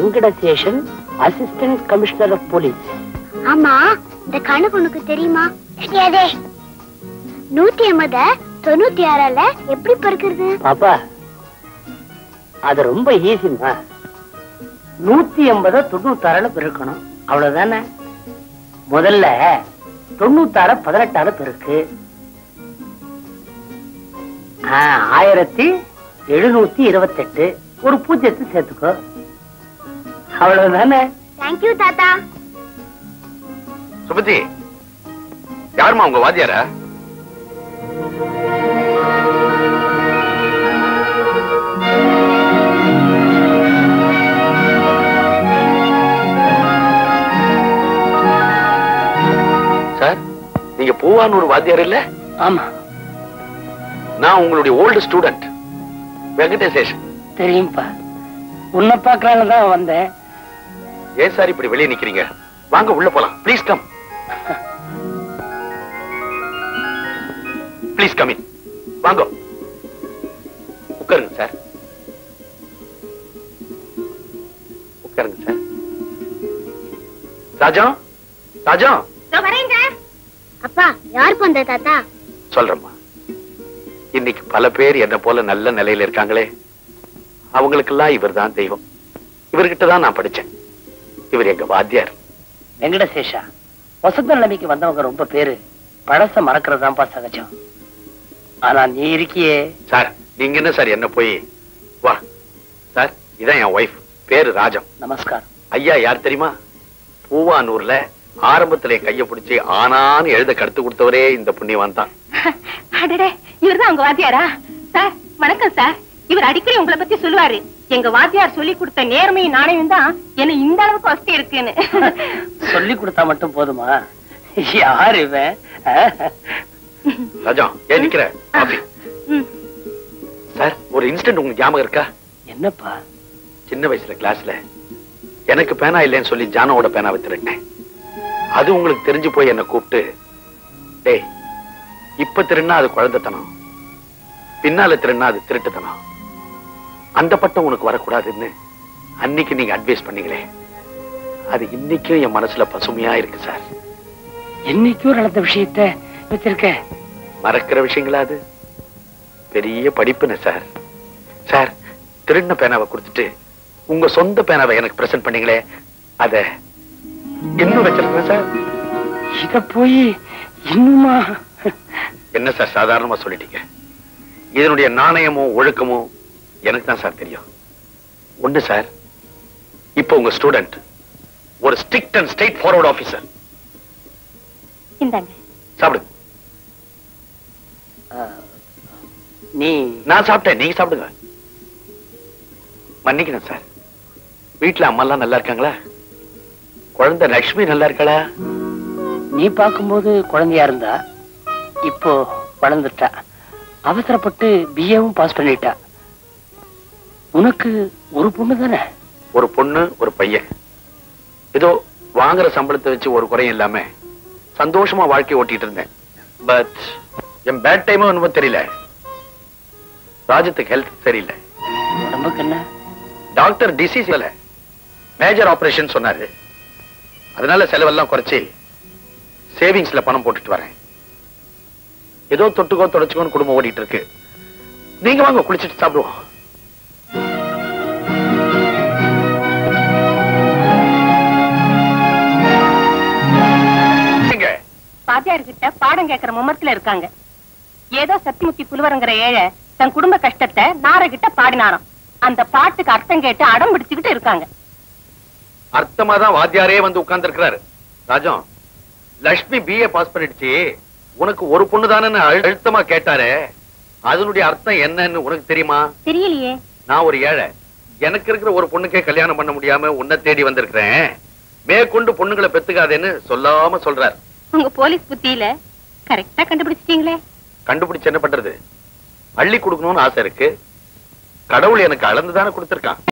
வெங்கடசேஷன், assistant commissioner of police. ஆமா, இந்த கணக்கு உனக்கு தெரியுமா? தெரியாதே. 180 96 எப்படி பெருக்கிறது? பாப்பா, அது ரொம்ப ஈஸிமா. 180 96 பெருக்கணும், அவ்வளவுதானே. முதல்ல 96 18 பெருக்கு. 1728. ஒரு பூஜ்ஜியத்தை சேர்த்துக்கோ, அவ்வளவுதானே. தேங்க்யூ தாத்தா. சுபதி, யாருமா உங்க வாத்தியாரா? சார், நீங்க பூவானூர் வாத்தியார் இல்ல? ஆமா, நான் உங்களுடைய ஓல்டு ஸ்டூடெண்ட் வெங்கடேசேஷன். தெரியும்பா, உன்னை பார்க்கலான்னு தான் வந்தேன். ஏன் சார் இப்படி வெளியே நிக்கிறீங்க? வாங்க உள்ள போலாம். Please come. Please come in. வாங்க உட்காருங்க சார். உட்காருங்க சார். ராஜா, ராஜா. வரேங்க. அப்பா, யார் பண்ற தாத்தா? சொல்றேம்மா, இன்னைக்கு பல பேர் என்ன போல நல்ல நிலையில இருக்காங்களே, அவங்களுக்கெல்லாம் இவர் தான் தெய்வம். இவர்கிட்ட தான் நான் படிச்சேன். இவர் எங்க வாத்தியார். வெங்கடசேஷா, வசந்த நிலைமைக்கு வந்தவங்க ரொம்ப பேரு பழச மறக்கிறதான்பா சகஜம். ஆனா நீ இருக்கியே சார். நீங்க என்ன சார் என்ன போய் வா சார். இதான் என் ஒய்ஃப், பேரு ராஜம். நமஸ்காரம். ஐயா யார் தெரியுமா? பூவானூர்ல ஆரம்பத்துல கைய பிடிச்சி ஆனான்னு எழுத கடுத்து கொடுத்தவரே இந்த புண்ணியவான் தான். இவர்தான் உங்க வாத்தியாரா? சார் வணக்கம் சார். இவர் அடிக்கடி உங்களை பத்தி சொல்லுவாரு. எங்க வாத்தியார் சொல்லி கொடுத்த நேர்மையும் நாணயம் தான் என்ன இந்த அளவுக்கு வசதி இருக்குன்னு. சொல்லி கொடுத்தா மட்டும் போதுமா? யார் இவன்? ராஜா, ஏன் நிக்கிற? சார், ஒரு இன்சிடென்ட் உங்களுக்கு ஞாபகம் இருக்கா? என்னப்பா? சின்ன வயசுல கிளாஸ்ல எனக்கு பேனா இல்லைன்னு சொல்லி ஜானோட பேனாவை திருடினேன். அது உங்களுக்கு தெரிஞ்சு போய் என்ன கூப்பிட்டு, டேய், இப்ப திருடினா அது குழந்தைத்தனம், பின்னால திருடினா அது திருட்டுத்தனம், அந்த பட்டம் உனக்கு வரக்கூடாதுன்னு அன்னைக்கு நீங்க அட்வைஸ் பண்ணீங்களே, அது இன்னைக்கும் என் மனசுல பசுமையா இருக்கு சார். என்னைக்கும் நடந்த விஷயத்த வச்சிருக்க. மறக்கிற விஷயங்களா அது? பெரிய படிப்புன்னு சார். சார், திருடின பேனாவை கொடுத்துட்டு உங்க சொந்த பேனாவை எனக்கு பிரசன்ட் பண்ணீங்களே, அத இன்னும் வச்சிருக்கேன் சார். இத போய் இன்னுமா? என்ன சார் சாதாரணமா சொல்லிட்டீங்க? இதனுடைய நாணயமும் ஒழுக்கமும் எனக்கு தான் சார் தெரியும். ஒண்ணு சார், இப்ப உங்க ஸ்டூடெண்ட் ஒரு strict and straight forward officer. இந்தாங்க சாப்பிடுங்க. நான் சாப்பிட்டேன், நீங்க சாப்பிடுங்க. மன்னிக்கணும் சார். வீட்டுல அம்மா எல்லாம் நல்லா இருக்காங்களா? குழந்தை லட்சுமி நல்லா இருக்காளா? நீ பார்க்கும்போது குழந்தையா இருந்தா, இப்போ வளர்ந்துட்டா. அவசரப்பட்டு பிஏவும் பாஸ் பண்ணிட்டா. உனக்கு ஒரு பொண்ணு தானே? ஒரு பொண்ணு ஒரு பையன். ஏதோ வாங்குற சம்பளத்தை வச்சு ஒரு குறையும் இல்லாம சந்தோஷமா வாழ்க்கை ஓட்டிட்டு இருந்தேன். பட் என் பேட் டைமும் ஒன்றும் தெரியல. ராஜத்துக்கு ஹெல்த் சரியில்லை. உடம்புக்கு என்ன? டாக்டர் டிசீஸ் இல்ல, மேஜர் ஆபரேஷன் சொன்னாரு. அதனால செலவெல்லாம் குறைச்சி சேவிங்ஸ்ல பணம் போட்டுட்டு வரேன். ஏதோ தொட்டுக்கோ தொடச்சுக்கோன்னு குடும்பம் ஓடிட்டு இருக்கு. நீங்க வாங்க குளிச்சுட்டு சாப்பிடுவோம். வாத்தியார்கிட்ட பாடம் கேட்கிற மும்மத்துல இருக்காங்க. ஏதோ சத்திமுத்தி புலுவரங்கிற ஏழை தன் குடும்ப கஷ்டத்தை நாரகிட்ட பாடினாராம். அந்த பாட்டுக்கு அர்த்தம் கேட்டு அடம் பிடிச்சுக்கிட்டு இருக்காங்க. அர்த்தமா தான் வாத்தியாரே வந்து உட்கார்ந்து இருக்கிறாரு. ராஜா, லட்சுமி பிஏ பாஸ் பண்ணிடுச்சு, உனக்கு ஒரு பொண்ணு தானே அழுத்தமா கேட்டாரு. அதனுடைய அர்த்தம் என்னன்னு உனக்கு தெரியுமா? தெரியலையே. நான் ஒரு ஏழை, எனக்கு இருக்கிற ஒரு பொண்ணுக்கே கல்யாணம் பண்ண முடியாம உன்னை தேடி வந்திருக்கிறேன். மேற்கொண்டு பொண்ணுங்களை பெத்துக்காதேன்னு சொல்லாம சொல்றாரு. உங்க போலீஸ் புத்தியில கரெக்டா கண்டுபிடிச்சிட்டீங்களே. கண்டுபிடிச்சு என்ன பண்றது? அள்ளி கொடுக்கணும்னு ஆசை இருக்கு. கடவுள் எனக்கு அளந்துதானே கொடுத்திருக்கான்.